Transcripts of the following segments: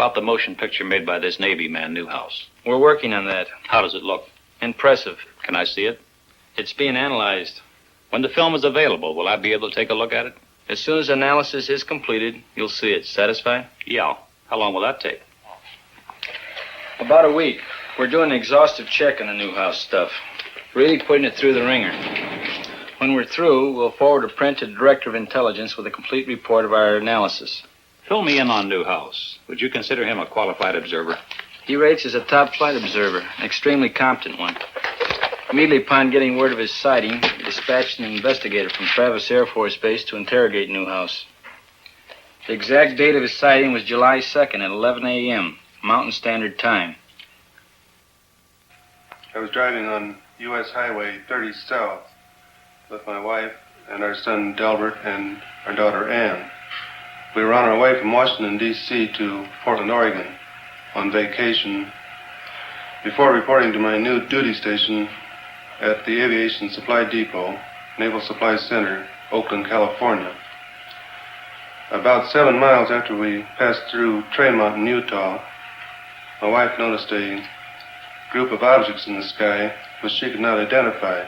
about the motion picture made by this Navy man, Newhouse? We're working on that. How does it look? Impressive. Can I see it? It's being analyzed. When the film is available, will I be able to take a look at it? As soon as analysis is completed, you'll see it. Satisfied? Yeah. How long will that take? About a week. We're doing an exhaustive check on the Newhouse stuff. Really putting it through the ringer. When we're through, we'll forward a print to the Director of Intelligence with a complete report of our analysis. Fill me in on Newhouse. Would you consider him a qualified observer? He rates as a top flight observer, an extremely competent one. Immediately upon getting word of his sighting, we dispatched an investigator from Travis Air Force Base to interrogate Newhouse. The exact date of his sighting was July 2nd at 11 a.m., Mountain Standard Time. I was driving on U.S. Highway 30 South with my wife and our son Delbert and our daughter Ann. We were on our way from Washington, D.C. to Portland, Oregon on vacation before reporting to my new duty station at the Aviation Supply Depot, Naval Supply Center, Oakland, California. About 7 miles after we passed through Tremonton, Utah, my wife noticed a group of objects in the sky which she could not identify.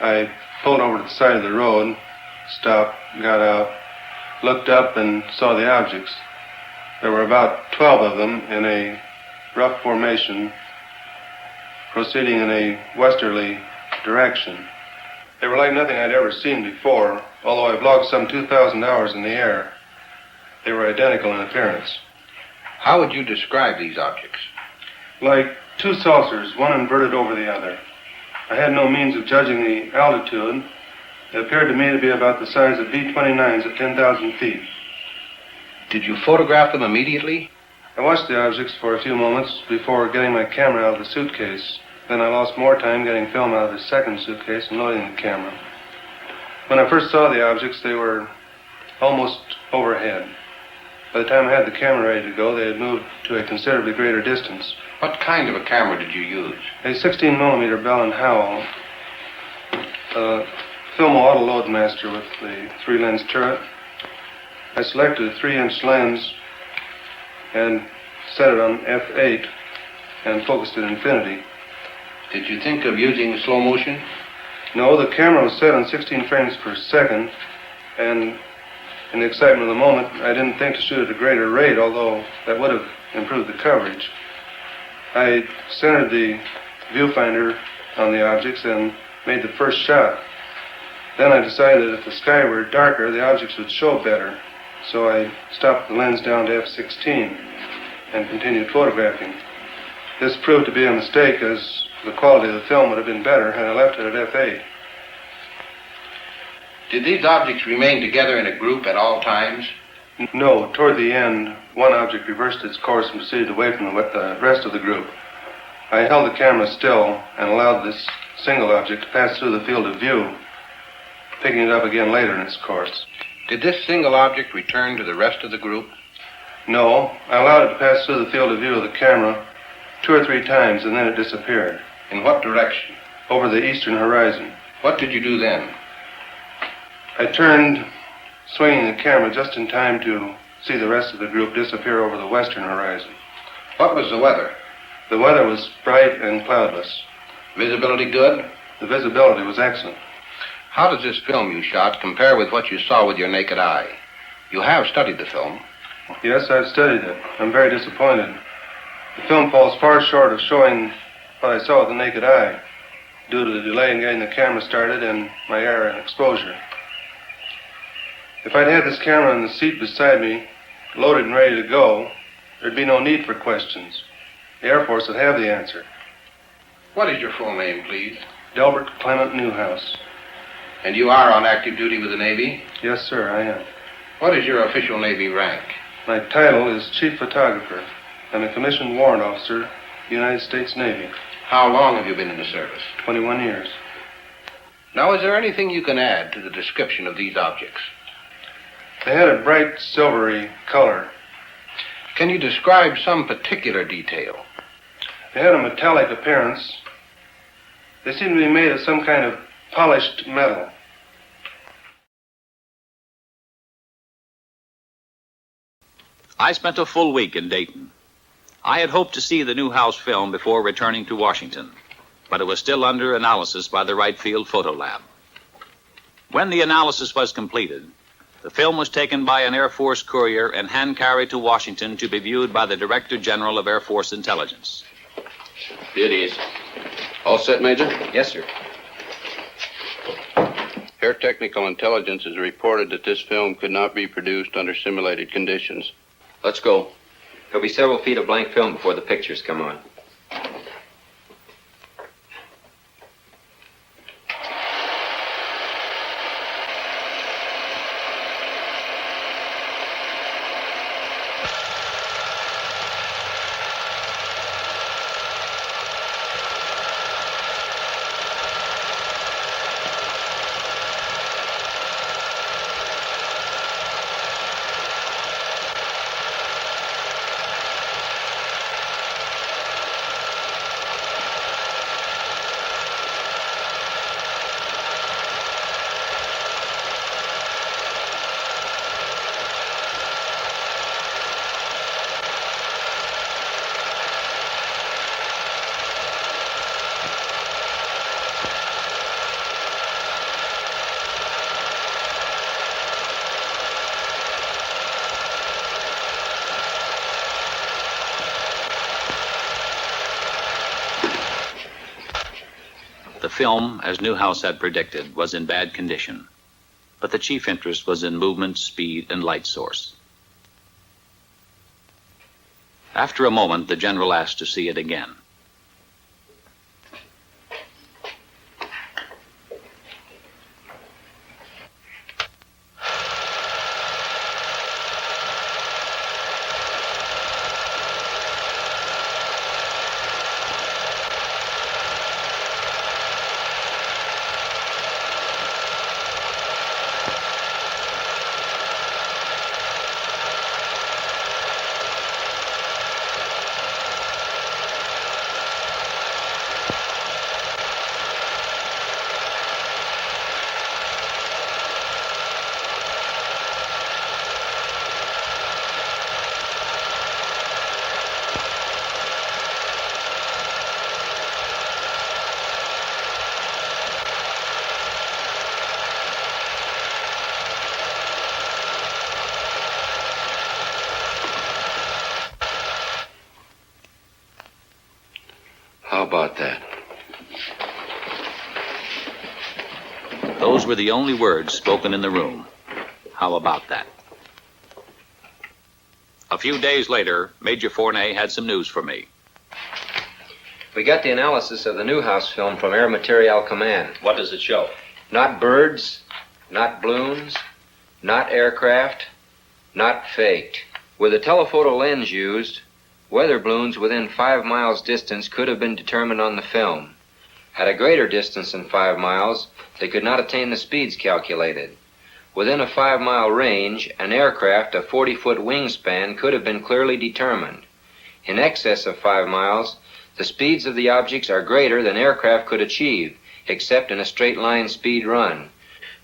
I pulled over to the side of the road, stopped, got out, looked up and saw the objects. There were about 12 of them in a rough formation proceeding in a westerly direction. They were like nothing I'd ever seen before, although I've logged some 2,000 hours in the air. They were identical in appearance. How would you describe these objects? Like two saucers, one inverted over the other. I had no means of judging the altitude. It appeared to me to be about the size of B-29s at 10,000 feet. Did you photograph them immediately? I watched the objects for a few moments before getting my camera out of the suitcase. Then I lost more time getting film out of the second suitcase and loading the camera. When I first saw the objects, they were almost overhead. By the time I had the camera ready to go, they had moved to a considerably greater distance. What kind of a camera did you use? A 16-millimeter Bell & Howell, Filmo Auto Loadmaster with the 3-lens turret. I selected a 3-inch lens and set it on f8 and focused at infinity. Did you think of using slow motion? No, the camera was set on 16 frames per second, and in the excitement of the moment, I didn't think to shoot at a greater rate, although that would have improved the coverage. I centered the viewfinder on the objects and made the first shot. Then I decided that if the sky were darker, the objects would show better. So I stopped the lens down to f16 and continued photographing. This proved to be a mistake, as the quality of the film would have been better had I left it at f8. Did these objects remain together in a group at all times? No. Toward the end, one object reversed its course and proceeded away from the rest of the group. I held the camera still and allowed this single object to pass through the field of view, picking it up again later in its course. Did this single object return to the rest of the group? No. I allowed it to pass through the field of view of the camera 2 or 3 times, and then it disappeared. In what direction? Over the eastern horizon. What did you do then? I turned, swinging the camera just in time to see the rest of the group disappear over the western horizon. What was the weather? The weather was bright and cloudless. Visibility good? The visibility was excellent. How does this film you shot compare with what you saw with your naked eye? You have studied the film. Yes, I've studied it. I'm very disappointed. The film falls far short of showing what I saw with the naked eye, due to the delay in getting the camera started and my error in exposure. If I'd had this camera in the seat beside me, loaded and ready to go, there'd be no need for questions. The Air Force would have the answer. What is your full name, please? Delbert Clement Newhouse. And you are on active duty with the Navy? Yes, sir, I am. What is your official Navy rank? My title is Chief Photographer. I'm a commissioned warrant officer, United States Navy. How long have you been in the service? 21 years. Now, is there anything you can add to the description of these objects? They had a bright silvery color. Can you describe some particular detail? They had a metallic appearance. They seemed to be made of some kind of polished metal. I spent a full week in Dayton. I had hoped to see the Newhouse film before returning to Washington, but it was still under analysis by the Wright Field Photo Lab. When the analysis was completed, the film was taken by an Air Force courier and hand-carried to Washington to be viewed by the Director General of Air Force Intelligence. It is. All set, Major? Yes, sir. Air Technical Intelligence has reported that this film could not be produced under simulated conditions. Let's go. There'll be several feet of blank film before the pictures come on. The film, as Newhouse had predicted, was in bad condition, but the chief interest was in movement, speed, and light source. After a moment, the general asked to see it again. How about that? Those were the only words spoken in the room. How about that? A few days later, Major Fournet had some news for me. We got the analysis of the Newhouse film from Air Materiel Command. What does it show? Not birds, not balloons, not aircraft, not faked. With the telephoto lens used, weather balloons within 5 miles distance could have been determined on the film. At a greater distance than 5 miles, they could not attain the speeds calculated. Within a 5-mile range, an aircraft of 40-foot wingspan could have been clearly determined. In excess of 5 miles, the speeds of the objects are greater than aircraft could achieve, except in a straight-line speed run.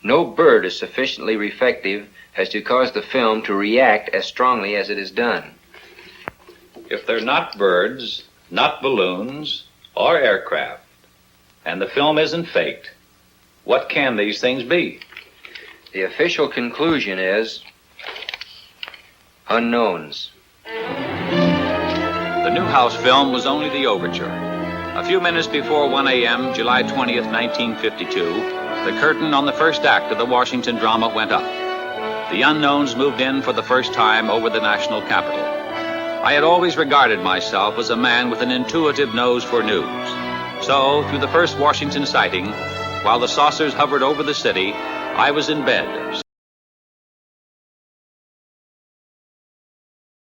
No bird is sufficiently reflective as to cause the film to react as strongly as it is done. If they're not birds, not balloons, or aircraft, and the film isn't faked, what can these things be? The official conclusion is unknowns. The Newhouse film was only the overture. A few minutes before 1 a.m., July 20th, 1952, the curtain on the first act of the Washington drama went up. The unknowns moved in for the first time over the national capital. I had always regarded myself as a man with an intuitive nose for news. So, through the first Washington sighting, while the saucers hovered over the city, I was in bed.